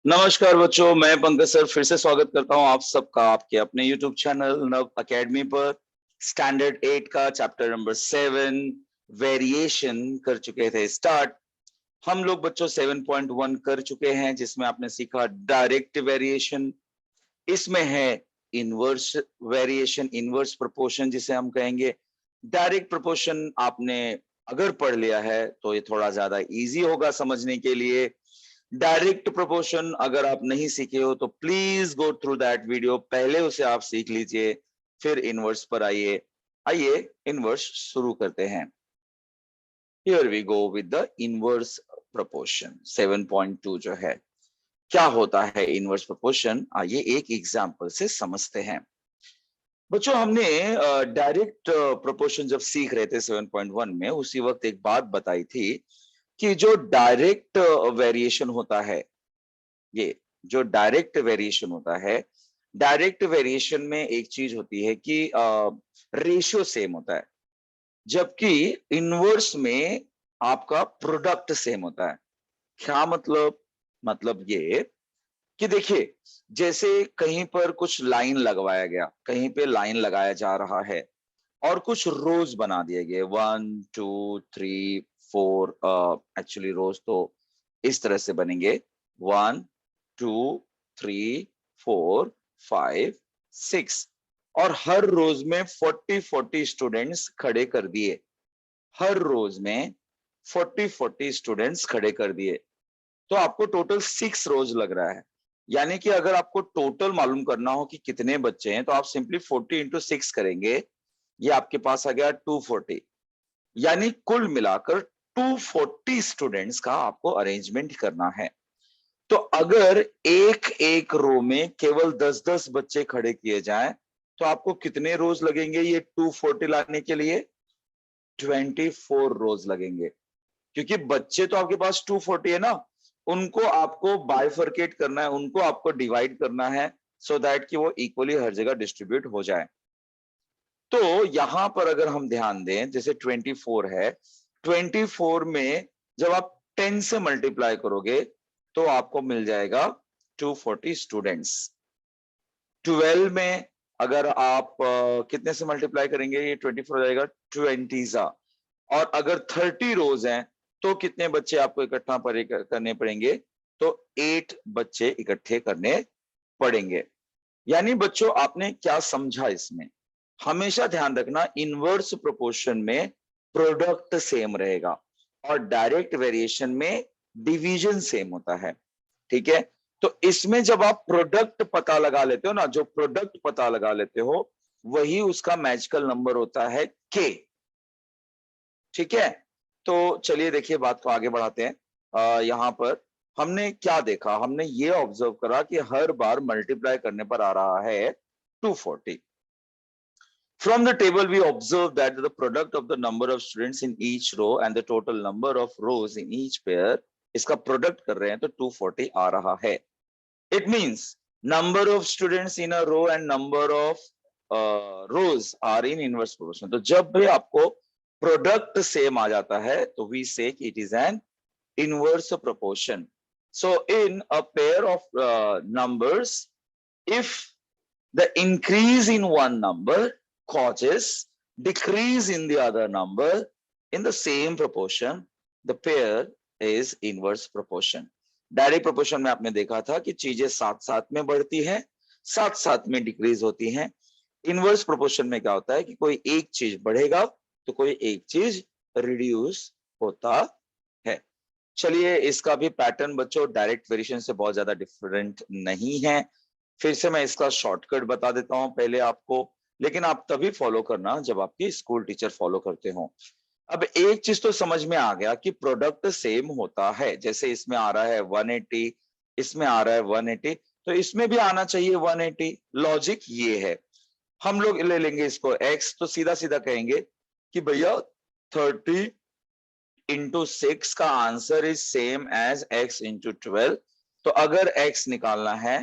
नमस्कार बच्चों, मैं पंकज सर फिर से स्वागत करता हूं आप सबका आपके अपने YouTube चैनल नव अकेडमी पर। स्टैंडर्ड 8 का चैप्टर नंबर 7 वेरिएशन कर चुके थे स्टार्ट। हम लोग बच्चों 7.1 कर चुके हैं, जिसमें आपने सीखा डायरेक्ट वेरिएशन। इसमें है इनवर्स वेरिएशन, इनवर्स प्रोपोर्शन जिसे हम कहेंगे। डायरेक्ट प्रोपोर्शन आपने अगर पढ़ लिया है तो ये थोड़ा ज्यादा इजी होगा समझने के लिए। डायरेक्ट प्रोपोर्शन अगर आप नहीं सीखे हो तो please go through that video, पहले उसे आप सीख लीजिए, फिर इनवर्स पर आइए। आइए इनवर्स शुरू करते हैं। Here we go with the inverse proportion 7.2 जो है। क्या होता है इनवर्स प्रोपोर्शन, आइए एक एग्जांपल से समझते हैं। बच्चों हमने डायरेक्ट प्रोपोर्शन जब सीख रहे थे 7.1 में, उसी वक्त एक बात बताई थी कि जो डायरेक्ट वेरिएशन होता है, ये जो डायरेक्ट वेरिएशन होता है, डायरेक्ट वेरिएशन में एक चीज होती है कि रेशियो सेम होता है, जबकि इनवर्स में आपका प्रोडक्ट सेम होता है। क्या मतलब ये कि देखिए, जैसे कहीं पर कुछ लाइन लगवाया गया, कहीं पे लाइन लगाया जा रहा है और कुछ रोज बना दिए गए 1 2 3 4। एक्चुअली रोज तो इस तरह से बनेंगे 1 2 3 4 5 6, और हर रोज में 40 स्टूडेंट्स खड़े कर दिए। हर रोज में 40 स्टूडेंट्स खड़े कर दिए, तो आपको टोटल 6 रोज लग रहा है। यानी कि अगर आपको टोटल मालूम करना हो कि कितने बच्चे हैं, तो आप सिंपली 40 इंटू 6 करेंगे, ये आपके पास आ गया 240। यानी कुल मिलाकर 240 स्टूडेंट्स का आपको अरेंजमेंट करना है। तो अगर एक एक रो में केवल 10-10 बच्चे खड़े किए जाएं, तो आपको कितने रोज लगेंगे ये 240 लाने के लिए? 24 रोज लगेंगे, क्योंकि बच्चे तो आपके पास 240 है ना, उनको आपको बाइफरकेट करना है, उनको आपको डिवाइड करना है, सो दैट कि वो इक्वली हर जगह डिस्ट्रीब्यूट हो जाए। तो यहां पर अगर हम ध्यान दें, जैसे 24 है, 24 में जब आप 10 से मल्टीप्लाई करोगे तो आपको मिल जाएगा 240 स्टूडेंट्स। 12 में अगर आप कितने से मल्टीप्लाई करेंगे, ये 24 हो जाएगा 20 सा। और अगर 30 रोज हैं तो कितने बच्चे आपको इकट्ठा करने पड़ेंगे? तो 8 बच्चे इकट्ठे करने पड़ेंगे। यानी बच्चों आपने क्या समझा इसमें? हमेशा ध्यान रखना, इनवर्स प्रोपोर्शन में प्रोडक्ट सेम रहेगा और डायरेक्ट वेरिएशन में डिवीजन सेम होता है। ठीक है, तो इसमें जब आप प्रोडक्ट पता लगा लेते हो ना, जो प्रोडक्ट पता लगा लेते हो वही उसका मैजिकल नंबर होता है के। ठीक है, तो चलिए देखिए बात को आगे बढ़ाते हैं। यहां पर हमने क्या देखा, हमने ये ऑब्जर्व करा कि हर बार मल्टीप्लाई करने पर आ रहा है 240। From the table, we observe that the product of the number of students in each row and the total number of rows in each pair, इसका प्रोडक्ट कर रहे हैं तो 240 आ रहा है। It means number of students in a row and number of rows are in inverse proportion। तो जब भी आपको प्रोडक्ट सेम आ जाता है तो we say it is an inverse proportion। So in a pair of numbers, if the increase in one number causes decrease in the other number in the same proportion, the pair is inverse proportion। Direct proportion में आपने देखा था कि चीजें साथ साथ में बढ़ती हैं, साथ साथ में डिक्रीज होती हैं। इनवर्स प्रोपोर्शन में क्या होता है कि कोई एक चीज बढ़ेगा तो कोई एक चीज रिड्यूस होता है। चलिए इसका भी पैटर्न बच्चों डायरेक्ट वेरिएशन से बहुत ज्यादा डिफरेंट नहीं है। फिर से मैं इसका शॉर्टकट बता देता हूं पहले आपको, लेकिन आप तभी फॉलो करना जब आपकी स्कूल टीचर फॉलो करते हो। अब एक चीज तो समझ में आ गया कि प्रोडक्ट सेम होता है। जैसे इसमें आ रहा है 180, इसमें आ रहा है 180, तो इसमें भी आना चाहिए 180। लॉजिक ये है। हम लोग ले लेंगे इसको x, तो सीधा सीधा कहेंगे कि भैया 30 इंटू 6 का answer is same as x into 12। तो अगर x निकालना है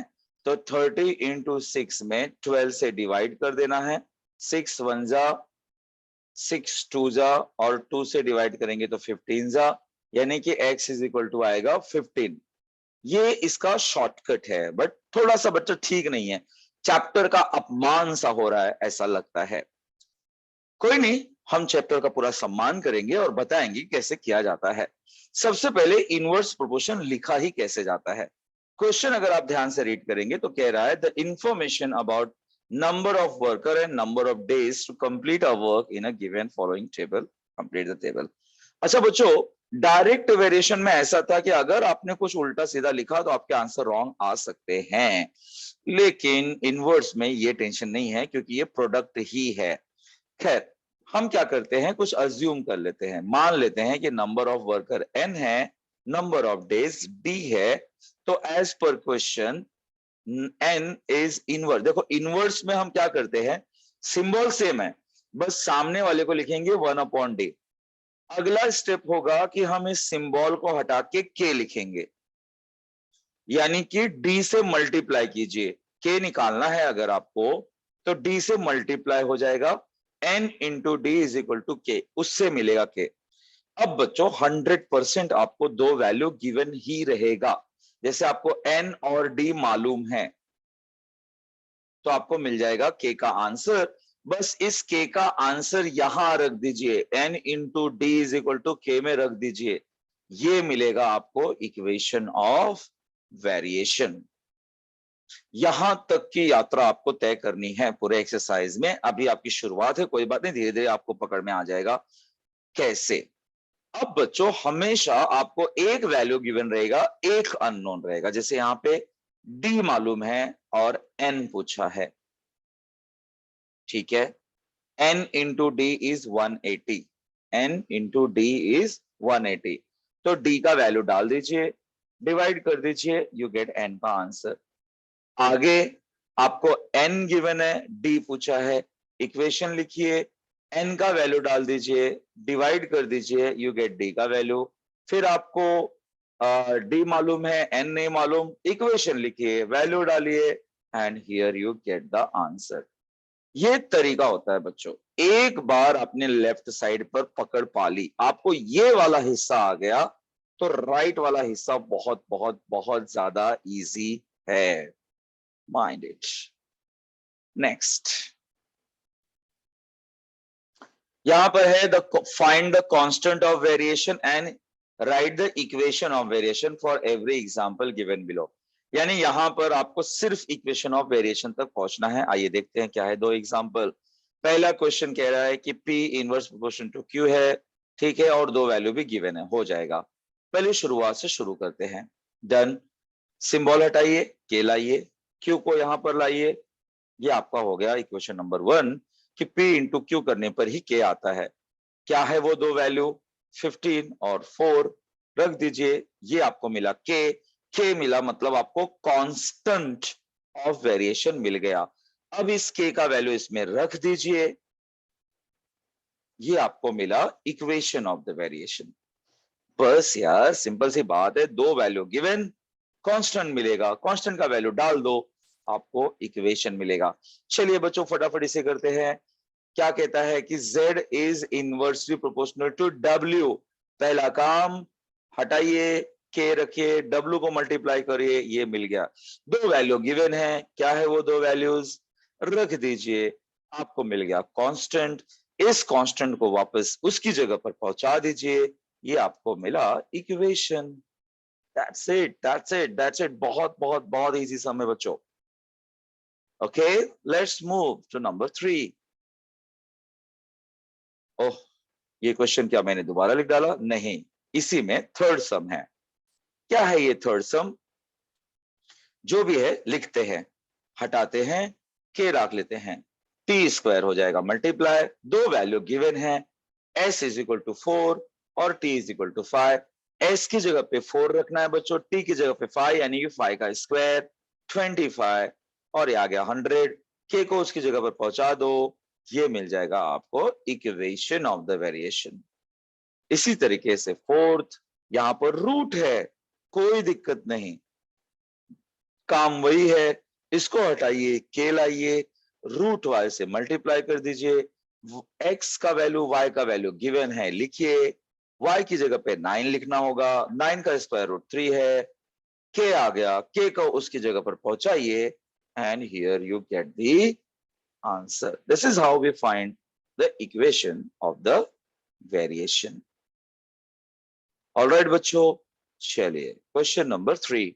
तो 30 इंटू 6 में 12 से डिवाइड कर देना है। 6 1 जा, 6 2 जा, और 2 से डिवाइड करेंगे तो 15 जा, यानी कि x इज इक्वल टू आएगा 15। ये इसका शॉर्टकट है, बट थोड़ा सा बच्चा ठीक नहीं है, चैप्टर का अपमान सा हो रहा है ऐसा लगता है। कोई नहीं, हम चैप्टर का पूरा सम्मान करेंगे और बताएंगे कैसे किया जाता है। सबसे पहले इनवर्स प्रोपोर्शन लिखा ही कैसे जाता है। क्वेश्चन अगर आप ध्यान से रीड करेंगे तो कह रहा है the information about number of worker and number of days to complete a work in a given following table, complete the table. अच्छा बच्चों, डायरेक्ट वेरिएशन में ऐसा था कि अगर आपने कुछ उल्टा सीधा लिखा तो आपके आंसर रॉन्ग आ सकते हैं, लेकिन इनवर्स में ये टेंशन नहीं है क्योंकि ये प्रोडक्ट ही है। खैर, हम क्या करते हैं, कुछ अज्यूम कर लेते हैं, मान लेते हैं कि नंबर ऑफ वर्कर n है, नंबर ऑफ डेज d है, तो as per question n is inverse. देखो इनवर्स में हम क्या करते हैं, सिंबल सेम है, बस सामने वाले को लिखेंगे 1/d। अगला स्टेप होगा कि हम इस सिंबल को हटा के k लिखेंगे, यानी कि d से मल्टीप्लाई कीजिए, k निकालना है अगर आपको तो d से मल्टीप्लाई हो जाएगा, n into d is equal to k, उससे मिलेगा k। अब बच्चों 100% आपको दो वैल्यू गिवन ही रहेगा। जैसे आपको n और d मालूम है तो आपको मिल जाएगा k का आंसर। बस इस k का आंसर यहां रख दीजिए, n into d is equal to k में रख दीजिए, ये मिलेगा आपको इक्वेशन ऑफ वेरिएशन। यहां तक की यात्रा आपको तय करनी है पूरे एक्सरसाइज में। अभी आपकी शुरुआत है, कोई बात नहीं, धीरे धीरे आपको पकड़ में आ जाएगा कैसे। अब बच्चों हमेशा आपको एक वैल्यू गिवन रहेगा, एक अननोन रहेगा। जैसे यहां पे डी मालूम है और एन पूछा है, ठीक है, n into d is 180, n into d is 180, तो d का वैल्यू डाल दीजिए, डिवाइड कर दीजिए, यू गेट n का आंसर। आगे आपको n गिवन है, d पूछा है, इक्वेशन लिखिए, n का वैल्यू डाल दीजिए, डिवाइड कर दीजिए, यू गेट d का वैल्यू। फिर आपको d मालूम है, n नहीं मालूम, इक्वेशन लिखिए, वैल्यू डालिए, and here you get the answer. ये तरीका होता है बच्चों। एक बार आपने लेफ्ट साइड पर पकड़ पा ली, आपको ये वाला हिस्सा आ गया, तो राइट वाला हिस्सा बहुत बहुत बहुत ज्यादा इजी है। Mind it. नेक्स्ट, यहां पर है the find the constant of variation and right the equation of variation for every example given below. यानी यहां पर आपको सिर्फ इक्वेशन ऑफ वेरिएशन तक पहुंचना है। आइए देखते हैं क्या है दो एग्जांपल। पहला क्वेश्चन कह रहा है कि P inverse proportion to Q है, ठीक है, और दो वैल्यू भी गिवन है, हो जाएगा। पहले शुरुआत से शुरू करते हैं। डन, सिंबल हटाइए, के लाइए, Q को यहां पर लाइए, ये आपका हो गया इक्वेशन नंबर 1 कि P इंटू क्यू करने पर ही K आता है। क्या है वो दो वैल्यू, 15 और 4 रख दीजिए, ये आपको मिला K मिला, मतलब आपको कांस्टेंट ऑफ वेरिएशन मिल गया। अब इस K का वैल्यू इसमें रख दीजिए, ये आपको मिला इक्वेशन ऑफ द वेरिएशन। बस यार सिंपल सी बात है, दो वैल्यू गिवन, कांस्टेंट मिलेगा, कांस्टेंट का वैल्यू डाल दो, आपको इक्वेशन मिलेगा। चलिए बच्चों फटाफट इसे करते हैं। क्या कहता है कि Z is inversely proportional to W। पहला काम हटाइए, K रखिए, W को मल्टीप्लाई करिए, ये मिल गया। दो वैल्यू गिवन है, क्या है वो दो वैल्यूज, रख दीजिए, आपको मिल गया कांस्टेंट। इस कांस्टेंट को वापस उसकी जगह पर पहुंचा दीजिए, ये आपको मिला equation. That's it, that's it, that's it. बहुत बहुत बहुत इजी सम है बच्चों। Okay, let's move to number 3। Oh, ये क्वेश्चन क्या मैंने दोबारा लिख डाला? नहीं, इसी में थर्ड सम है। क्या है ये थर्ड सम? जो भी है लिखते हैं, हटाते हैं, के रख लेते हैं, टी स्क्वायर हो जाएगा मल्टीप्लाई, दो वैल्यू गिवन है, s इज इक्वल टू 4 और t is equal to 5। s की जगह पे 4 रखना है बच्चों, t की जगह पे 5, यानी कि 5 का स्क्वायर 25, और ये आ गया 100। k को उसकी जगह पर पहुंचा दो, ये मिल जाएगा आपको इक्वेशन ऑफ द वेरिएशन। इसी तरीके से फोर्थ, यहां पर रूट है, कोई दिक्कत नहीं, काम वही है, इसको हटाइए, के लाइए, रूट वाई से मल्टीप्लाई कर दीजिए, x का वैल्यू y का वैल्यू गिवन है, लिखिए, y की जगह पे 9 लिखना होगा, 9 का स्क्वायर रूट 3 है, के आ गया, के को उसकी जगह पर पहुंचाइए and here you get the answer. This is how we find the equation of the variation. Alright बच्चों, चलिए क्वेश्चन नंबर 3.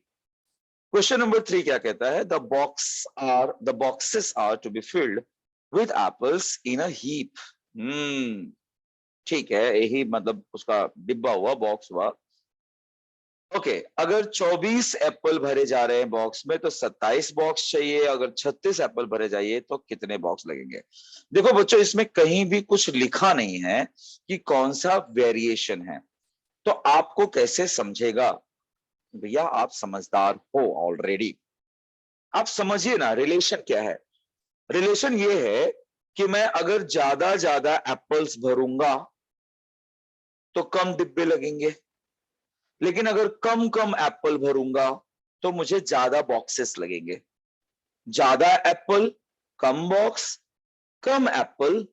क्वेश्चन नंबर 3 क्या कहता है? The boxes are to be filled with apples in a heap. ठीक है, यही मतलब उसका डिब्बा हुआ, बॉक्स हुआ. ओके, अगर 24 एप्पल भरे जा रहे हैं बॉक्स में तो 27 बॉक्स चाहिए. अगर 36 एप्पल भरे जाइए तो कितने बॉक्स लगेंगे? देखो बच्चों, इसमें कहीं भी कुछ लिखा नहीं है कि कौन सा वेरिएशन है, तो आपको कैसे समझेगा? भैया आप समझदार हो ऑलरेडी, आप समझिए ना रिलेशन क्या है. रिलेशन ये है कि मैं अगर ज्यादा एप्पल्स भरूंगा तो कम डिब्बे लगेंगे, लेकिन अगर कम कम एप्पल भरूंगा तो मुझे ज्यादा बॉक्सेस लगेंगे. ज्यादा एप्पल कम बॉक्स, कम एप्पल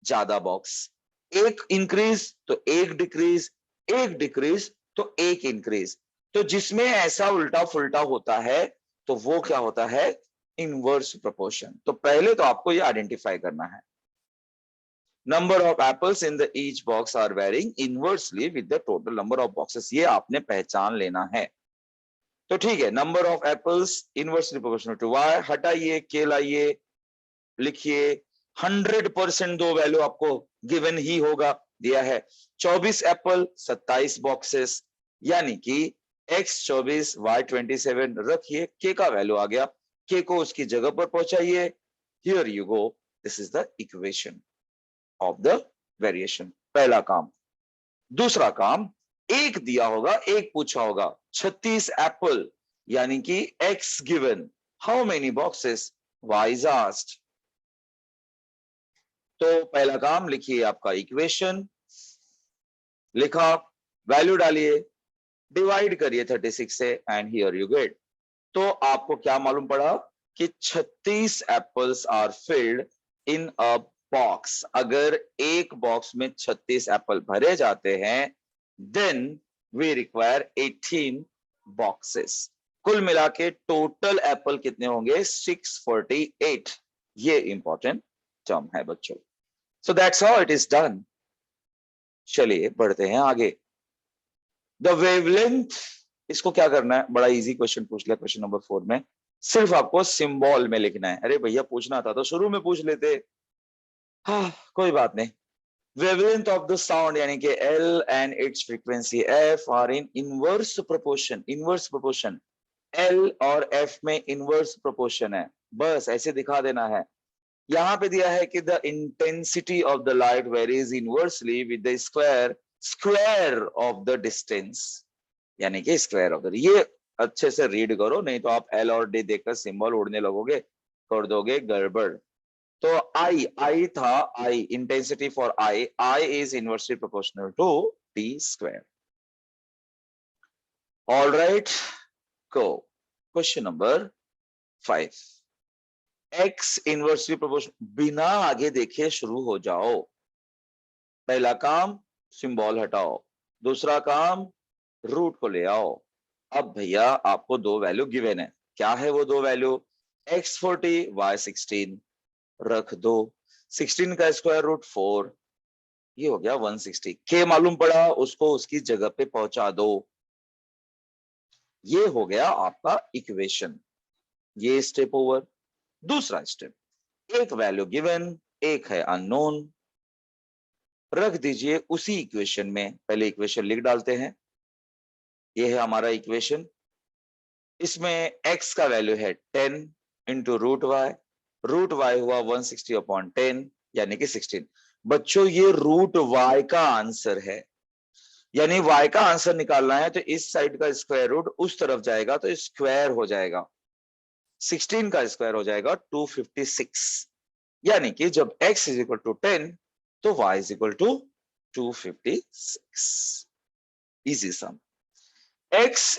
ज्यादा बॉक्स. एक इंक्रीज तो एक डिक्रीज, एक डिक्रीज तो एक इंक्रीज. तो जिसमें ऐसा उल्टा फुल्टा होता है तो वो क्या होता है? Inverse proportion. तो पहले तो आपको ये आइडेंटिफाई करना है. Number of apples in the each box are varying inversely with the total number of boxes. ये आपने पहचान लेना है. तो ठीक है, number of apples inversely proportional to y. हटाइए, के लाइए, लिखिए. 100% दो वैल्यू आपको गिवन ही होगा, दिया है. 24 एप्पल 27 बॉक्सेस, यानी कि x 24 y 27. रखिए, के का वैल्यू आ गया, के को उसकी जगह पर पहुंचाइए. Here you go, this is the equation of the variation. पहला काम. दूसरा काम, एक दिया होगा, एक पूछा होगा. 36 एप्पल यानी कि x given, how many boxes, y is asked. तो पहला काम लिखिए आपका इक्वेशन, लिखा, वैल्यू डालिए, डिवाइड करिए 36 से एंड हियर यू गेट. तो आपको क्या मालूम पड़ा कि 36 apples are filled in a box. अगर एक बॉक्स में 36 एप्पल भरे जाते हैं देन वी रिक्वायर 18 बॉक्सेस. कुल मिला के टोटल एप्पल कितने होंगे? 648. ये इंपॉर्टेंट टर्म है बच्चों. So that's how it is done. चलिए बढ़ते हैं आगे. द वेवलेंथ, इसको क्या करना है? बड़ा इजी क्वेश्चन पूछ लिया क्वेश्चन नंबर 4 में. सिर्फ आपको सिंबल में लिखना है. अरे भैया पूछना था तो शुरू में पूछ लेते. हाँ कोई बात नहीं. वेवलेंथ ऑफ द साउंड यानी कि L and its frequency F are in inverse proportion. Inverse proportion, L और एफ में इनवर्स प्रोपोर्शन है. बस ऐसे दिखा देना है. यहां पे दिया है कि the intensity of the light varies inversely with the square of the distance, यानी कि स्क्वायर ऑफ द. ये अच्छे से रीड करो, नहीं तो आप एल और डी देखकर सिंबल उड़ने लगोगे, कर दोगे गड़बड़. तो आई था, I intensity for I is inversely proportional to T square. All right, go. Question number 5. X inversely proportional, बिना आगे देखे शुरू हो जाओ. पहला काम सिंबल हटाओ, दूसरा काम रूट को ले आओ. अब भैया आपको दो वैल्यू गिवन है. क्या है वो दो वैल्यू? x40 y16 रख दो. 16 का स्क्वायर रूट 4, ये हो गया 160. के मालूम पड़ा, उसको उसकी जगह पे पहुंचा दो. ये हो गया आपका इक्वेशन. ये स्टेप ओवर. दूसरा स्टेप, एक वैल्यू गिवन, एक है अननोन, रख दीजिए उसी इक्वेशन में. पहले इक्वेशन लिख डालते हैं. ये है हमारा इक्वेशन. इसमें x का वैल्यू है 10 into root y. Root y हुआ 160 अपॉन 10 यानी कि 16. बच्चों ये रूट y का आंसर है, यानी y का आंसर निकालना है तो इस साइड का स्क्वायर रूट उस तरफ जाएगा तो स्क्वायर हो जाएगा. 16 का स्क्वायर हो जाएगा 256, यानी कि जब x इज इक्वल टू 10 तो y is equal to 256. Easy sum. x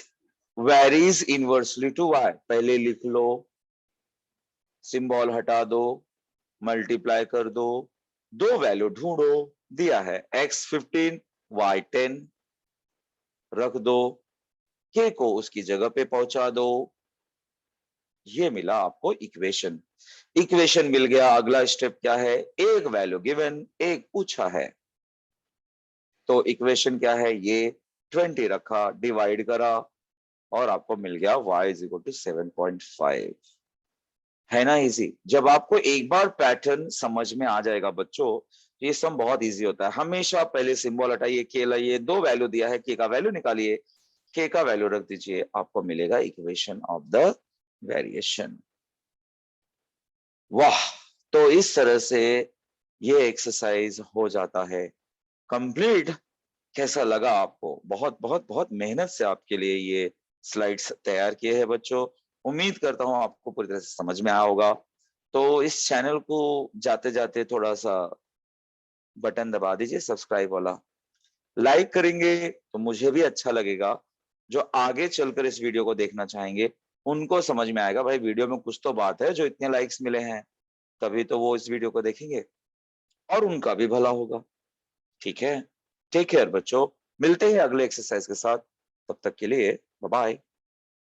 varies inversely to y, पहले लिख लो, सिंबल हटा दो, मल्टीप्लाई कर दो, दो वैल्यू ढूंढो. दिया है x 15 y 10, रख दो. के को उसकी जगह पे पहुंचा दो। ये मिला आपको इक्वेशन। इक्वेशन मिल गया, अगला स्टेप क्या है, एक वैल्यू गिवन, एक पूछा है। तो इक्वेशन क्या है, ये 20 रखा, डिवाइड करा और आपको मिल गया y इज इक्वल टू 7.5। है ना इजी। जब आपको एक बार पैटर्न समझ में आ जाएगा बच्चों, तो ये सम बहुत इजी होता है। हमेशा पहले सिंबल हटाइए, के लाइए, दो वैल्यू दिया है, के का वैल्यू निकालिए, के का वैल्यू रख दीजिए, आपको मिलेगा इक्वेशन ऑफ द वेरिएशन। वाह, तो इस तरह से ये एक्सरसाइज हो जाता है कंप्लीट। कैसा लगा आपको? बहुत बहुत बहुत मेहनत से आपके लिए ये स्लाइड्स तैयार किए हैं बच्चों। उम्मीद करता हूं आपको पूरी तरह से समझ में आया होगा। तो इस चैनल को जाते जाते थोड़ा सा बटन दबा दीजिए सब्सक्राइब वाला। लाइक करेंगे तो मुझे भी अच्छा लगेगा। जो आगे चलकर इस वीडियो को देखना चाहेंगे उनको समझ में आएगा, भाई वीडियो में कुछ तो बात है, जो इतने लाइक्स मिले हैं तभी तो वो इस वीडियो को देखेंगे और उनका भी भला होगा। ठीक है, टेक केयर बच्चों, मिलते हैं अगले एक्सरसाइज के साथ। तब तक के लिए बाय बाय।